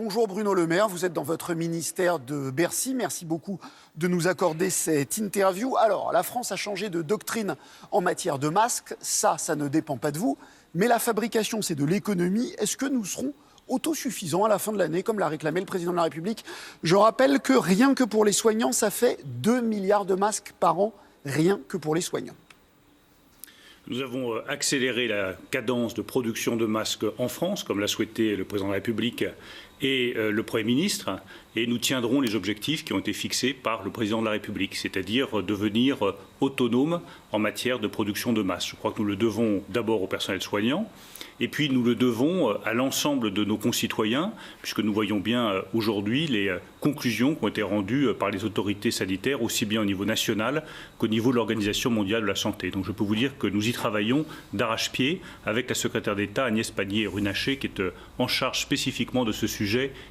Bonjour Bruno Le Maire, vous êtes dans votre ministère de Bercy. Merci beaucoup de nous accorder cette interview. Alors, la France a changé de doctrine en matière de masques. Ça ne dépend pas de vous. Mais la fabrication, c'est de l'économie. Est-ce que nous serons autosuffisants à la fin de l'année, comme l'a réclamé le président de la République? Je rappelle que rien que pour les soignants, ça fait 2 milliards de masques par an, rien que pour les soignants. Nous avons accéléré la cadence de production de masques en France, comme l'a souhaité le président de la République et le Premier ministre, et nous tiendrons les objectifs qui ont été fixés par le président de la République, c'est-à-dire devenir autonome en matière de production de masques. Je crois que nous le devons d'abord au personnel soignant, et puis nous le devons à l'ensemble de nos concitoyens, puisque nous voyons bien aujourd'hui les conclusions qui ont été rendues par les autorités sanitaires, aussi bien au niveau national qu'au niveau de l'Organisation mondiale de la santé. Donc je peux vous dire que nous y travaillons d'arrache-pied avec la secrétaire d'État Agnès Pannier-Runacher, qui est en charge spécifiquement de ce sujet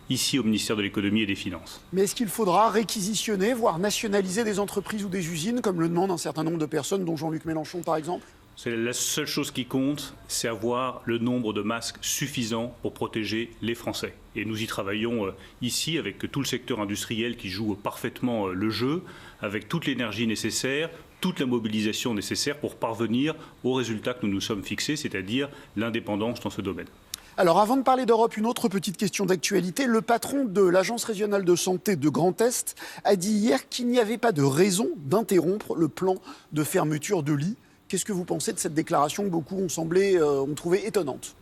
ici au ministère de l'Économie et des Finances. Mais est-ce qu'il faudra réquisitionner, voire nationaliser des entreprises ou des usines, comme le demande un certain nombre de personnes, dont Jean-Luc Mélenchon par exemple ? C'est la seule chose qui compte, c'est avoir le nombre de masques suffisant pour protéger les Français. Et nous y travaillons ici avec tout le secteur industriel qui joue parfaitement le jeu, avec toute l'énergie nécessaire, toute la mobilisation nécessaire pour parvenir aux résultats que nous nous sommes fixés, c'est-à-dire l'indépendance dans ce domaine. Alors avant de parler d'Europe, une autre petite question d'actualité. Le patron de l'Agence régionale de santé de Grand Est a dit hier qu'il n'y avait pas de raison d'interrompre le plan de fermeture de lits. Qu'est-ce que vous pensez de cette déclaration que beaucoup ont trouvé étonnante ?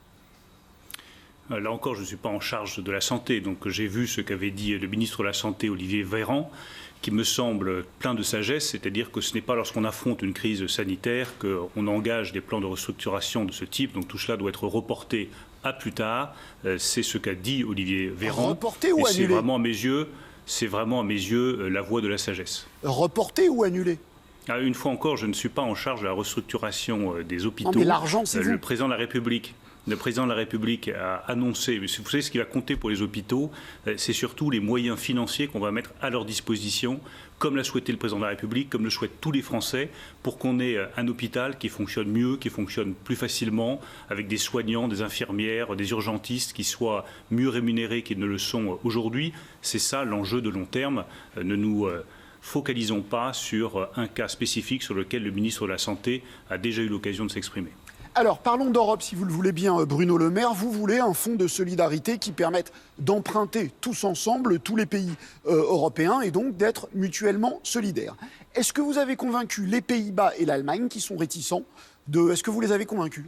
Là encore, je ne suis pas en charge de la santé, donc j'ai vu ce qu'avait dit le ministre de la Santé, Olivier Véran, qui me semble plein de sagesse, c'est-à-dire que ce n'est pas lorsqu'on affronte une crise sanitaire qu'on engage des plans de restructuration de ce type, donc tout cela doit être reporté à plus tard. C'est ce qu'a dit Olivier Véran. Reporté ou annulé ? C'est vraiment à mes yeux la voie de la sagesse. Reporté ou annulé ? Une fois encore, je ne suis pas en charge de la restructuration des hôpitaux. Non, mais l'argent, c'est vous. Le président de la République a annoncé, vous savez ce qui va compter pour les hôpitaux, c'est surtout les moyens financiers qu'on va mettre à leur disposition, comme l'a souhaité le président de la République, comme le souhaitent tous les Français, pour qu'on ait un hôpital qui fonctionne mieux, qui fonctionne plus facilement, avec des soignants, des infirmières, des urgentistes qui soient mieux rémunérés qu'ils ne le sont aujourd'hui. C'est ça l'enjeu de long terme. Ne nous focalisons pas sur un cas spécifique sur lequel le ministre de la Santé a déjà eu l'occasion de s'exprimer. Alors, parlons d'Europe, si vous le voulez bien, Bruno Le Maire. Vous voulez un fonds de solidarité qui permette d'emprunter tous ensemble, tous les pays européens, et donc d'être mutuellement solidaires. Est-ce que vous avez convaincu les Pays-Bas et l'Allemagne, qui sont réticents, est-ce que vous les avez convaincus ?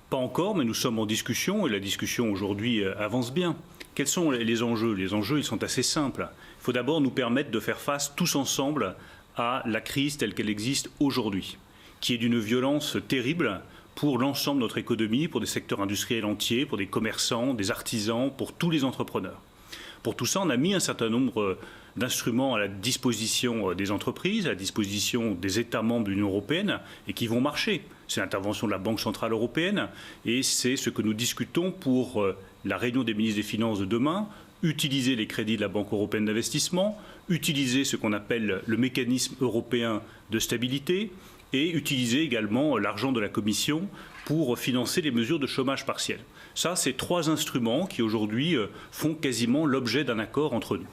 Pas encore, mais nous sommes en discussion, et la discussion aujourd'hui avance bien. Quels sont les enjeux ? Les enjeux, ils sont assez simples. Il faut d'abord nous permettre de faire face tous ensemble à la crise telle qu'elle existe aujourd'hui, qui est d'une violence terrible pour l'ensemble de notre économie, pour des secteurs industriels entiers, pour des commerçants, des artisans, pour tous les entrepreneurs. Pour tout ça, on a mis un certain nombre d'instruments à la disposition des entreprises, à la disposition des États membres de l'Union européenne, et qui vont marcher. C'est l'intervention de la Banque centrale européenne, et c'est ce que nous discutons pour la réunion des ministres des Finances de demain, utiliser les crédits de la Banque européenne d'investissement, utiliser ce qu'on appelle le mécanisme européen de stabilité, et utiliser également l'argent de la Commission pour financer les mesures de chômage partiel. Ça, c'est 3 instruments qui aujourd'hui font quasiment l'objet d'un accord entre nous.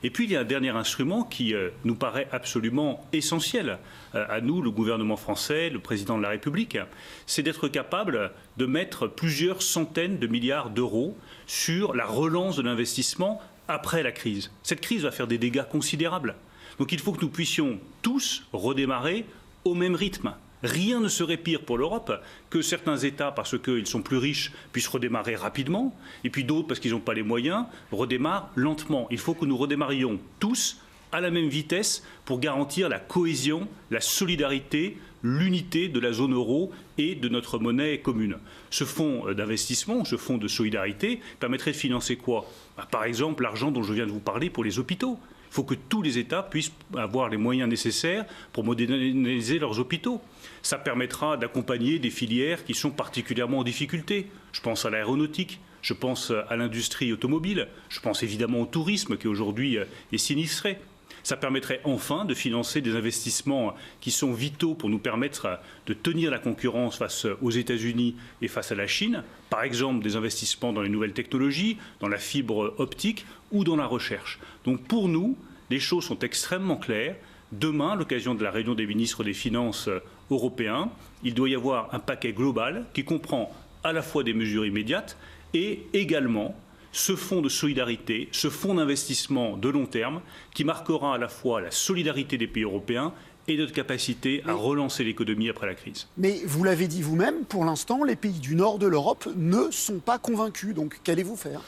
Et puis il y a un dernier instrument qui nous paraît absolument essentiel à nous, le gouvernement français, le président de la République, c'est d'être capable de mettre plusieurs centaines de milliards d'euros sur la relance de l'investissement après la crise. Cette crise va faire des dégâts considérables. Donc il faut que nous puissions tous redémarrer au même rythme. Rien ne serait pire pour l'Europe que certains États, parce qu'ils sont plus riches, puissent redémarrer rapidement, et puis d'autres, parce qu'ils n'ont pas les moyens, redémarrent lentement. Il faut que nous redémarrions tous à la même vitesse pour garantir la cohésion, la solidarité, l'unité de la zone euro et de notre monnaie commune. Ce fonds d'investissement, ce fonds de solidarité, permettrait de financer quoi ? Par exemple, l'argent dont je viens de vous parler pour les hôpitaux. Il faut que tous les États puissent avoir les moyens nécessaires pour moderniser leurs hôpitaux. Ça permettra d'accompagner des filières qui sont particulièrement en difficulté. Je pense à l'aéronautique, je pense à l'industrie automobile, je pense évidemment au tourisme qui aujourd'hui est sinistré. Ça permettrait enfin de financer des investissements qui sont vitaux pour nous permettre de tenir la concurrence face aux États-Unis et face à la Chine. Par exemple, des investissements dans les nouvelles technologies, dans la fibre optique ou dans la recherche. Donc pour nous, les choses sont extrêmement claires. Demain, à l'occasion de la réunion des ministres des Finances européens, il doit y avoir un paquet global qui comprend à la fois des mesures immédiates et également ce fonds de solidarité, ce fonds d'investissement de long terme qui marquera à la fois la solidarité des pays européens et notre capacité à relancer l'économie après la crise. Mais vous l'avez dit vous-même, pour l'instant, les pays du nord de l'Europe ne sont pas convaincus. Donc qu'allez-vous faire ?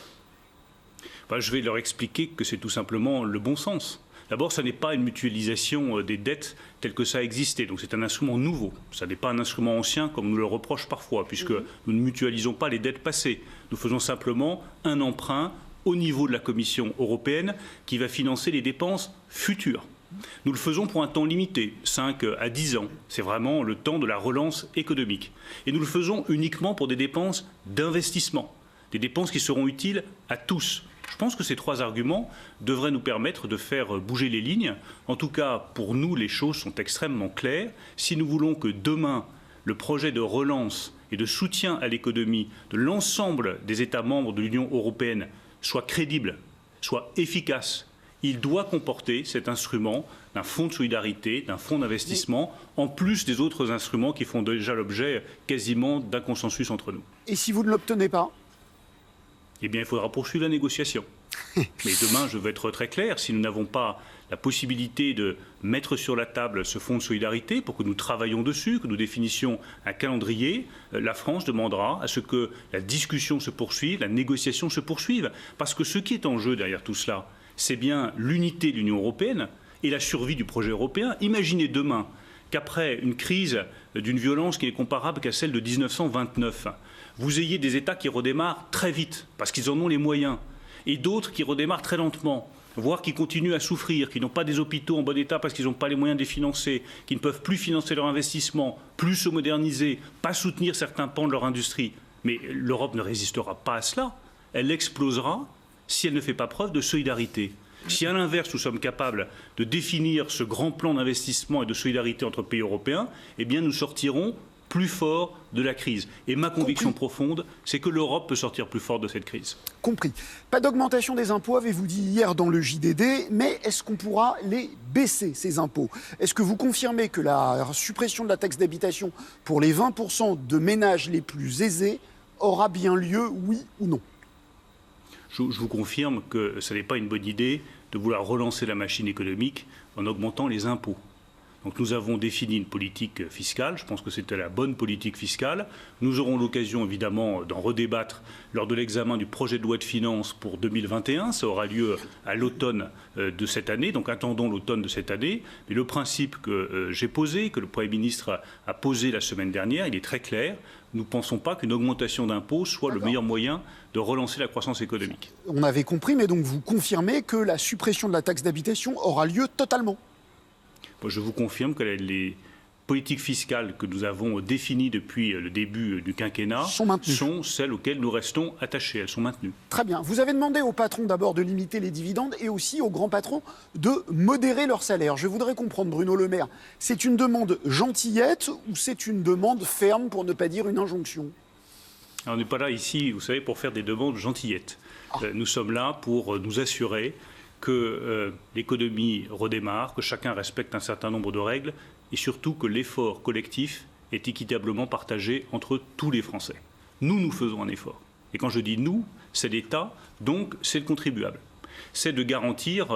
Je vais leur expliquer que c'est tout simplement le bon sens. D'abord, ça n'est pas une mutualisation des dettes telle que ça existait. Donc c'est un instrument nouveau. Ça n'est pas un instrument ancien comme nous le reprochent parfois, puisque nous ne mutualisons pas les dettes passées. Nous faisons simplement un emprunt au niveau de la Commission européenne qui va financer les dépenses futures. Nous le faisons pour un temps limité, 5 à 10 ans. C'est vraiment le temps de la relance économique. Et nous le faisons uniquement pour des dépenses d'investissement, des dépenses qui seront utiles à tous. Je pense que ces 3 arguments devraient nous permettre de faire bouger les lignes. En tout cas, pour nous, les choses sont extrêmement claires. Si nous voulons que demain, le projet de relance et de soutien à l'économie de l'ensemble des États membres de l'Union européenne soit crédible, soit efficace, il doit comporter cet instrument d'un fonds de solidarité, d'un fonds d'investissement, en plus des autres instruments qui font déjà l'objet quasiment d'un consensus entre nous. Et si vous ne l'obtenez pas ? Eh bien, il faudra poursuivre la négociation. Mais demain, je veux être très clair, si nous n'avons pas la possibilité de mettre sur la table ce fonds de solidarité pour que nous travaillions dessus, que nous définissions un calendrier, la France demandera à ce que la discussion se poursuive, la négociation se poursuive. Parce que ce qui est en jeu derrière tout cela, c'est bien l'unité de l'Union européenne et la survie du projet européen. Imaginez demain qu'après une crise d'une violence qui n'est comparable qu'à celle de 1929, vous ayez des États qui redémarrent très vite, parce qu'ils en ont les moyens, et d'autres qui redémarrent très lentement, voire qui continuent à souffrir, qui n'ont pas des hôpitaux en bon état parce qu'ils n'ont pas les moyens de les financer, qui ne peuvent plus financer leur investissement, plus se moderniser, pas soutenir certains pans de leur industrie. Mais l'Europe ne résistera pas à cela. Elle explosera si elle ne fait pas preuve de solidarité. Si à l'inverse, nous sommes capables de définir ce grand plan d'investissement et de solidarité entre pays européens, eh bien nous sortirons plus fort de la crise. Et ma conviction profonde, c'est que l'Europe peut sortir plus forte de cette crise. Compris. Pas d'augmentation des impôts, avez-vous dit hier dans le JDD, mais est-ce qu'on pourra les baisser, ces impôts ? Est-ce que vous confirmez que la suppression de la taxe d'habitation pour les 20% de ménages les plus aisés aura bien lieu, oui ou non ? Je vous confirme que ce n'est pas une bonne idée de vouloir relancer la machine économique en augmentant les impôts. Donc nous avons défini une politique fiscale, je pense que c'était la bonne politique fiscale. Nous aurons l'occasion évidemment d'en redébattre lors de l'examen du projet de loi de finances pour 2021. Ça aura lieu à l'automne de cette année, donc attendons l'automne de cette année. Mais le principe que j'ai posé, que le Premier ministre a posé la semaine dernière, il est très clair. Nous ne pensons pas qu'une augmentation d'impôts soit le meilleur moyen de relancer la croissance économique. On avait compris, mais donc vous confirmez que la suppression de la taxe d'habitation aura lieu totalement ? Je vous confirme que les politiques fiscales que nous avons définies depuis le début du quinquennat sont celles auxquelles nous restons attachés. Elles sont maintenues. Très bien. Vous avez demandé aux patrons d'abord de limiter les dividendes et aussi aux grands patrons de modérer leur salaire. Je voudrais comprendre, Bruno Le Maire, c'est une demande gentillette ou c'est une demande ferme, pour ne pas dire une injonction ? Alors, on n'est pas là ici, vous savez, pour faire des demandes gentillettes. Nous sommes là pour nous assurer que l'économie redémarre, que chacun respecte un certain nombre de règles et surtout que l'effort collectif est équitablement partagé entre tous les Français. Nous faisons un effort. Et quand je dis nous, c'est l'État, donc c'est le contribuable. C'est de garantir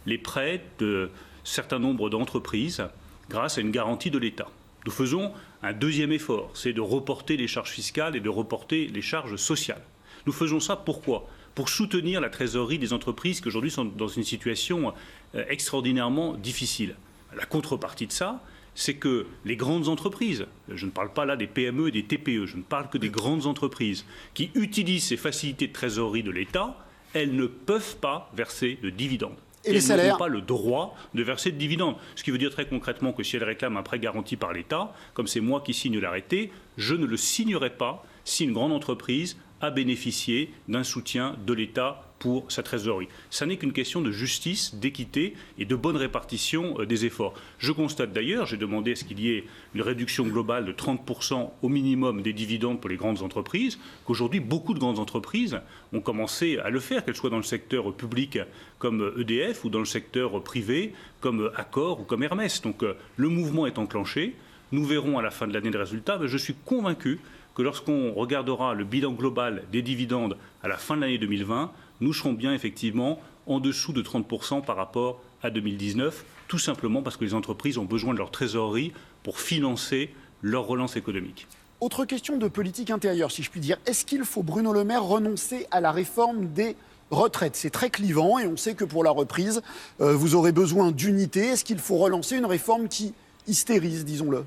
les prêts de certain nombre d'entreprises grâce à une garantie de l'État. Nous faisons un deuxième effort, c'est de reporter les charges fiscales et de reporter les charges sociales. Nous faisons ça pourquoi ? Pour soutenir la trésorerie des entreprises qui aujourd'hui sont dans une situation extraordinairement difficile. La contrepartie de ça, c'est que les grandes entreprises, je ne parle pas là des PME et des TPE, je ne parle que des grandes entreprises qui utilisent ces facilités de trésorerie de l'État, elles ne peuvent pas verser de dividendes. Et les salaires ? Elles n'ont pas le droit de verser de dividendes. Ce qui veut dire très concrètement que si elles réclament un prêt garanti par l'État, comme c'est moi qui signe l'arrêté, je ne le signerai pas si une grande entreprise à bénéficier d'un soutien de l'État pour sa trésorerie. Ça n'est qu'une question de justice, d'équité et de bonne répartition des efforts. Je constate d'ailleurs, j'ai demandé à ce qu'il y ait une réduction globale de 30% au minimum des dividendes pour les grandes entreprises, qu'aujourd'hui beaucoup de grandes entreprises ont commencé à le faire, qu'elles soient dans le secteur public comme EDF ou dans le secteur privé comme Accor ou comme Hermès. Donc le mouvement est enclenché. Nous verrons à la fin de l'année le résultat, mais je suis convaincu que lorsqu'on regardera le bilan global des dividendes à la fin de l'année 2020, nous serons bien effectivement en dessous de 30% par rapport à 2019, tout simplement parce que les entreprises ont besoin de leur trésorerie pour financer leur relance économique. Autre question de politique intérieure, si je puis dire. Est-ce qu'il faut, Bruno Le Maire, renoncer à la réforme des retraites? C'est très clivant et on sait que pour la reprise, vous aurez besoin d'unité. Est-ce qu'il faut relancer une réforme qui hystérise, disons-le?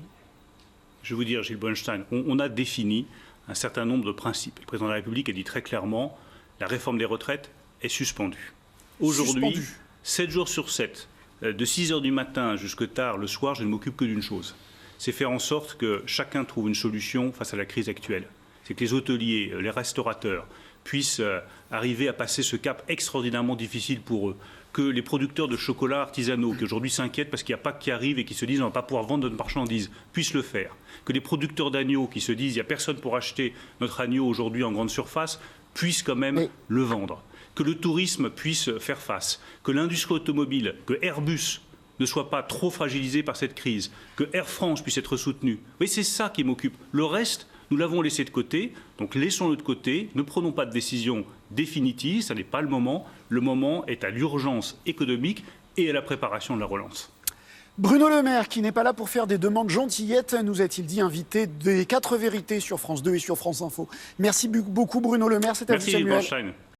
Je vais vous dire, Gilles Boenstein, on a défini un certain nombre de principes. Le président de la République a dit très clairement, la réforme des retraites est suspendue. Aujourd'hui, 7 jours sur 7, de 6 heures du matin jusque tard le soir, je ne m'occupe que d'une chose. C'est faire en sorte que chacun trouve une solution face à la crise actuelle. C'est que les hôteliers, les restaurateurs puissent arriver à passer ce cap extraordinairement difficile pour eux. Que les producteurs de chocolat artisanaux, qui aujourd'hui s'inquiètent parce qu'il n'y a pas qui arrive et qui se disent on ne va pas pouvoir vendre notre marchandise, puissent le faire. Que les producteurs d'agneaux qui se disent il n'y a personne pour acheter notre agneau aujourd'hui en grande surface, puissent quand même le vendre. Que le tourisme puisse faire face. Que l'industrie automobile, que Airbus ne soit pas trop fragilisé par cette crise. Que Air France puisse être soutenu. Oui, c'est ça qui m'occupe. Le reste, nous l'avons laissé de côté, donc laissons-le de côté, ne prenons pas de décision définitive, ça n'est pas le moment. Le moment est à l'urgence économique et à la préparation de la relance. Bruno Le Maire, qui n'est pas là pour faire des demandes gentillettes, nous a-t-il dit invité des 4 vérités sur France 2 et sur France Info. Merci beaucoup Bruno Le Maire, c'était à vous Samuel. Merci.